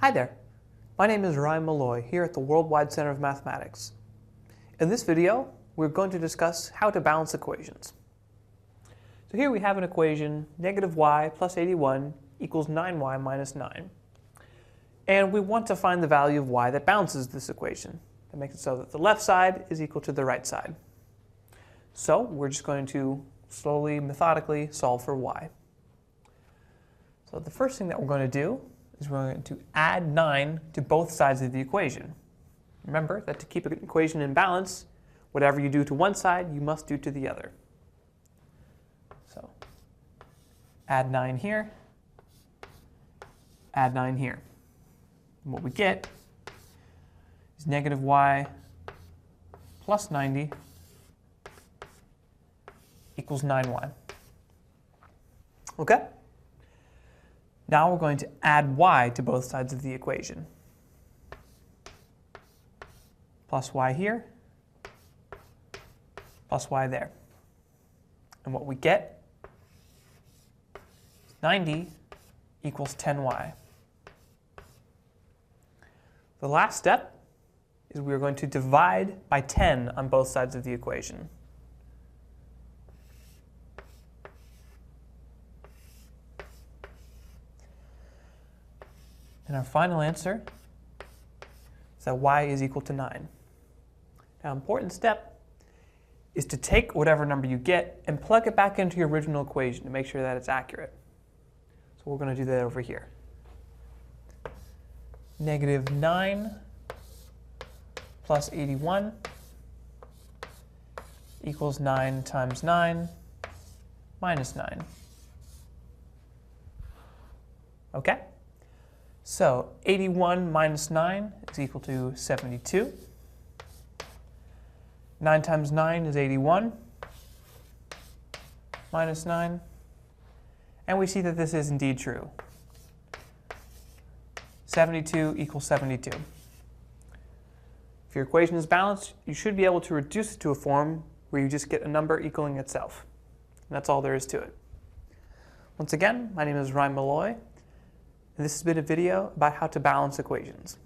Hi there, my name is Ryan Malloy here at the Worldwide Center of Mathematics. In this video, we're going to discuss how to balance equations. So here we have an equation, negative y plus 81 equals 9y minus 9. And we want to find the value of y that balances this equation. That makes it so that the left side is equal to the right side. So we're just going to slowly, methodically solve for y. So the first thing that we're going to do is we're going to add 9 to both sides of the equation. Remember that to keep an equation in balance, whatever you do to one side, you must do to the other. So add 9 here, add 9 here. And what we get is negative y plus 90 equals 9y. Okay? Now we're going to add y to both sides of the equation. Plus y here, plus y there. And what we get is 90 equals 10y. The last step is we're going to divide by 10 on both sides of the equation. And our final answer is that y is equal to 9. Now, an important step is to take whatever number you get and plug it back into your original equation to make sure that it's accurate. So we're going to do that over here. Negative 9 plus 81 equals 9 times 9 minus 9. Okay? So 81 minus 9 is equal to 72. 9 times 9 is 81 minus 9. And we see that this is indeed true. 72 equals 72. If your equation is balanced, you should be able to reduce it to a form where you just get a number equaling itself. And that's all there is to it. Once again, my name is Ryan Malloy, and this has been a video about how to balance equations.